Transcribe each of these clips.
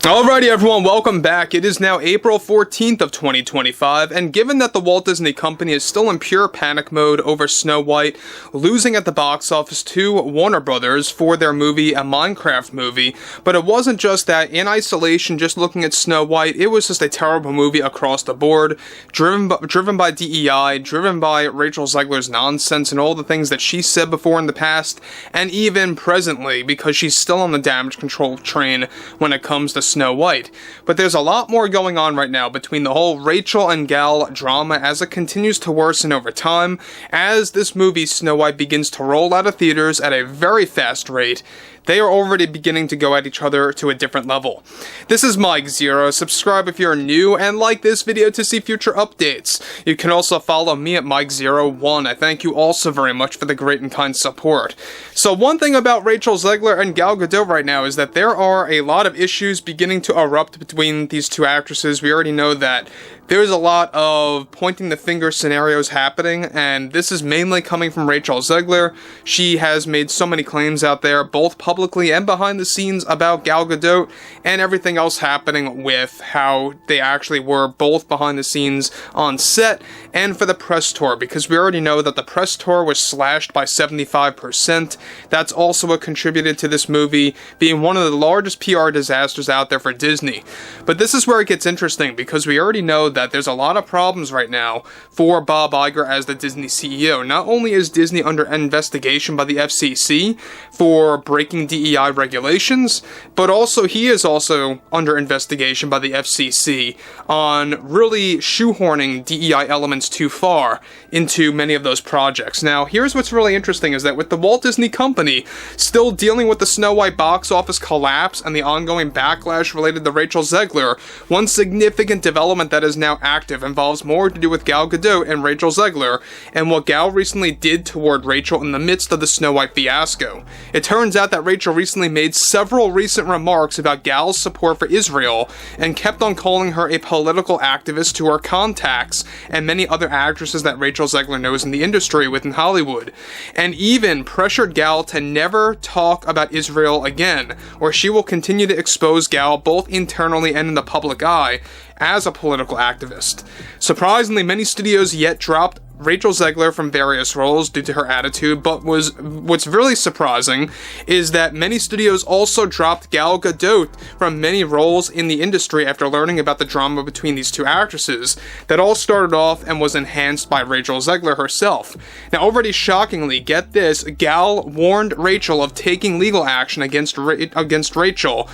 Alrighty everyone, welcome back. It is now April 14th of 2025, and given that the Walt Disney Company is still in pure panic mode over Snow White losing at the box office to Warner Brothers for their movie, a Minecraft movie, but it wasn't just that. In isolation, just looking at Snow White, it was just a terrible movie across the board, driven by DEI, driven by Rachel Zegler's nonsense and all the things that she said before in the past, and even presently, because she's still on the damage control train when it comes to Snow White. But there's a lot more going on right now between the whole Rachel and Gal drama as it continues to worsen over time, as this movie Snow White begins to roll out of theaters at a very fast rate. They are already beginning to go at each other to a different level. This is Mike Zero. Subscribe if you're new and like this video to see future updates. You can also follow me at Mike01. I thank you also very much for the great and kind support. So one thing about Rachel Zegler and Gal Gadot right now is that there are a lot of issues beginning to erupt between these two actresses. We already know that there's a lot of pointing the finger scenarios happening, and this is mainly coming from Rachel Zegler. She has made so many claims out there, both publicly and behind the scenes, about Gal Gadot and everything else happening with how they actually were both behind the scenes on set and for the press tour, because we already know that the press tour was slashed by 75%. That's also what contributed to this movie being one of the largest PR disasters out there for Disney. But this is where it gets interesting, because we already know that there's a lot of problems right now for Bob Iger as the Disney CEO. Not only is Disney under investigation by the FCC for breaking DEI regulations, but also he is also under investigation by the FCC on really shoehorning DEI elements too far into many of those projects. Now, here's what's really interesting is that with the Walt Disney Company still dealing with the Snow White box office collapse and the ongoing backlash related to Rachel Zegler, one significant development that is now active involves more to do with Gal Gadot and Rachel Zegler and what Gal recently did toward Rachel in the midst of the Snow White fiasco. It turns out that Rachel recently made several recent remarks about Gal's support for Israel and kept on calling her a political activist to her contacts and many other actresses that Rachel Zegler knows in the industry within Hollywood, and even pressured Gal to never talk about Israel again, or she will continue to expose Gal both internally and in the public eye as a political activist. Surprisingly, many studios yet dropped Rachel Zegler from various roles due to her attitude, but what's really surprising is that many studios also dropped Gal Gadot from many roles in the industry after learning about the drama between these two actresses that all started off and was enhanced by Rachel Zegler herself. Now, already shockingly, get this, Gal warned Rachel of taking legal action against Rachel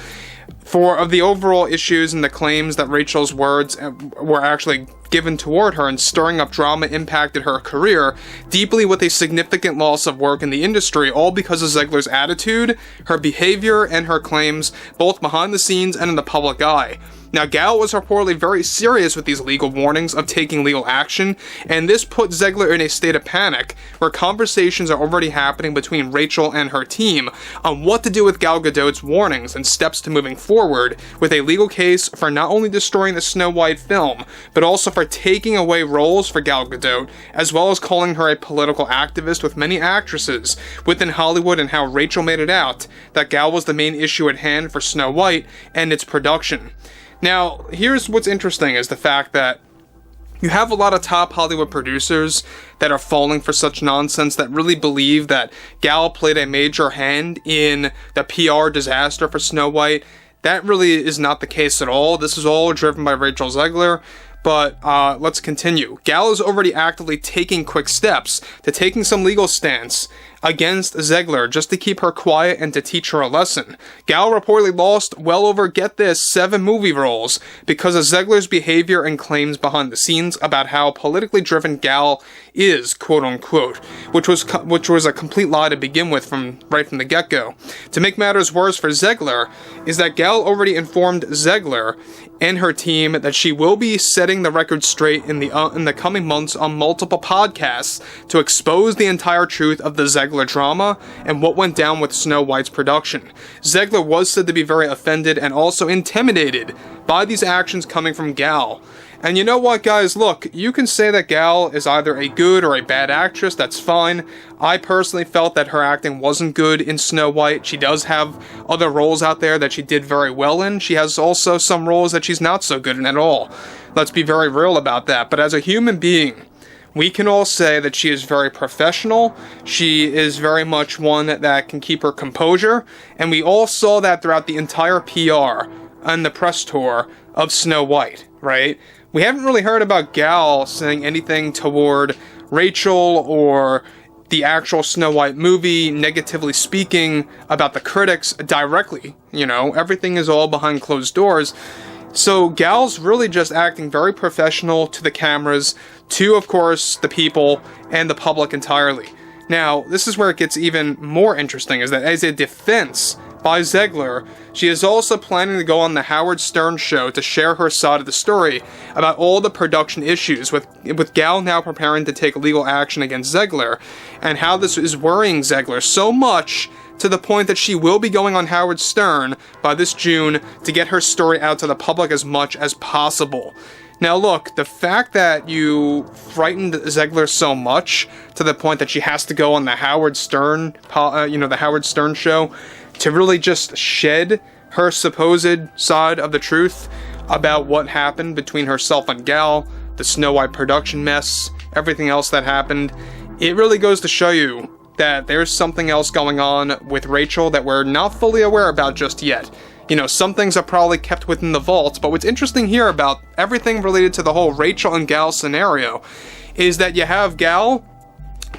of the overall issues and the claims that Rachel's words were actually given toward her and stirring up drama impacted her career deeply with a significant loss of work in the industry, all because of Zegler's attitude, her behavior, and her claims, both behind the scenes and in the public eye. Now, Gal was reportedly very serious with these legal warnings of taking legal action, and this put Zegler in a state of panic, where conversations are already happening between Rachel and her team on what to do with Gal Gadot's warnings and steps to moving forward with a legal case for not only destroying the Snow White film, but also for taking away roles for Gal Gadot, as well as calling her a political activist with many actresses within Hollywood, and how Rachel made it out that Gal was the main issue at hand for Snow White and its production. Now, here's what's interesting is the fact that you have a lot of top Hollywood producers that are falling for such nonsense, that really believe that Gal played a major hand in the PR disaster for Snow White. That really is not the case at all. This is all driven by Rachel Zegler. But let's continue. Gal is already actively taking quick steps to taking some legal stance against Zegler just to keep her quiet and to teach her a lesson. Gal reportedly lost well over, get this, 7 movie roles because of Zegler's behavior and claims behind the scenes about how politically driven Gal is, quote unquote, which was a complete lie to begin with right from the get-go. To make matters worse for Zegler is that Gal already informed Zegler and her team that she will be setting the record straight in the coming months on multiple podcasts to expose the entire truth of the Zegler drama and what went down with Snow White's production. Zegler was said to be very offended and also intimidated by these actions coming from Gal, And you know what, guys? Look, you can say that Gal is either a good or a bad actress. That's fine. I personally felt that her acting wasn't good in Snow White. She does have other roles out there that she did very well in. She has also some roles that she's not so good in at all. Let's be very real about that. But as a human being, we can all say that she is very professional. She is very much one that can keep her composure. And we all saw that throughout the entire PR and the press tour of Snow White, right? We haven't really heard about Gal saying anything toward Rachel or the actual Snow White movie, negatively speaking about the critics directly. You know, everything is all behind closed doors. So Gal's really just acting very professional to the cameras, to, of course, the people and the public entirely. Now, this is where it gets even more interesting, is that as a defense by Zegler, she is also planning to go on the Howard Stern show to share her side of the story about all the production issues, with Gal now preparing to take legal action against Zegler, and how this is worrying Zegler so much to the point that she will be going on Howard Stern by this June to get her story out to the public as much as possible. Now look, the fact that you frightened Zegler so much to the point that she has to go on the Howard Stern, the Howard Stern show, to really just shed her supposed side of the truth about what happened between herself and Gal, the Snow White production mess, everything else that happened, it really goes to show you that there's something else going on with Rachel that we're not fully aware about just yet. You know, some things are probably kept within the vault, but what's interesting here about everything related to the whole Rachel and Gal scenario is that you have Gal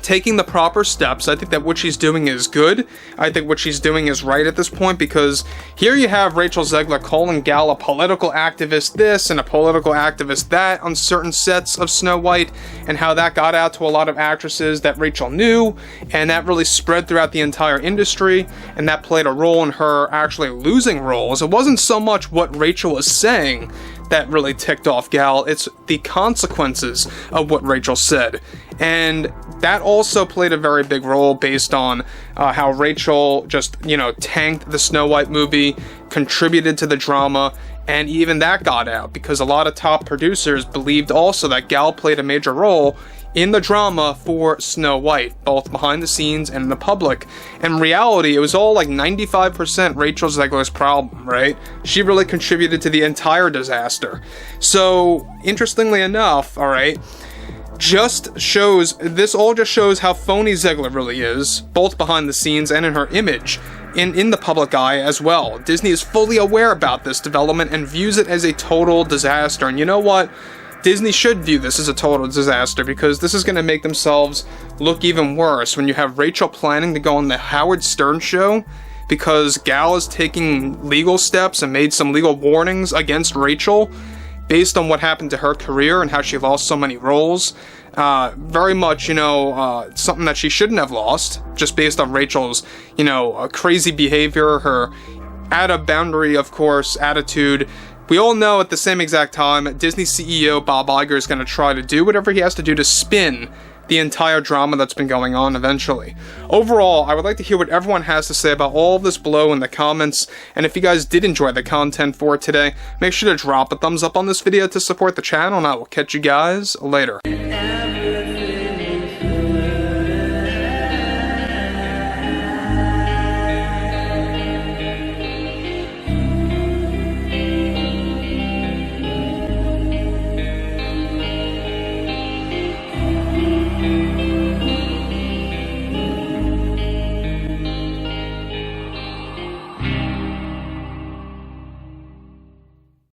taking the proper steps. I think that what she's doing is good. I think what she's doing is right at this point, because here you have Rachel Zegler calling Gal a political activist this and a political activist that on certain sets of Snow White, and how that got out to a lot of actresses that Rachel knew, and that really spread throughout the entire industry, and that played a role in her actually losing roles. It wasn't so much what Rachel was saying that really ticked off Gal, it's the consequences of what Rachel said. And that also played a very big role based on how Rachel just, tanked the Snow White movie, contributed to the drama, and even that got out because a lot of top producers believed also that Gal played a major role in the drama for Snow White, both behind the scenes and in the public. In reality, it was all like 95% Rachel Zegler's problem, right? She really contributed to the entire disaster. So, interestingly enough, alright, this all just shows how phony Zegler really is, both behind the scenes and in her image, in the public eye as well. Disney is fully aware about this development and views it as a total disaster. And you know what? Disney should view this as a total disaster, because this is going to make themselves look even worse when you have Rachel planning to go on the Howard Stern show because Gal is taking legal steps and made some legal warnings against Rachel based on what happened to her career and how she lost so many roles. Very much, something that she shouldn't have lost, just based on Rachel's, crazy behavior, her out-of-boundary, of course, attitude. We all know at the same exact time, Disney CEO Bob Iger is going to try to do whatever he has to do to spin the entire drama that's been going on eventually. Overall, I would like to hear what everyone has to say about all of this below in the comments, and if you guys did enjoy the content for today, make sure to drop a thumbs up on this video to support the channel, and I will catch you guys later.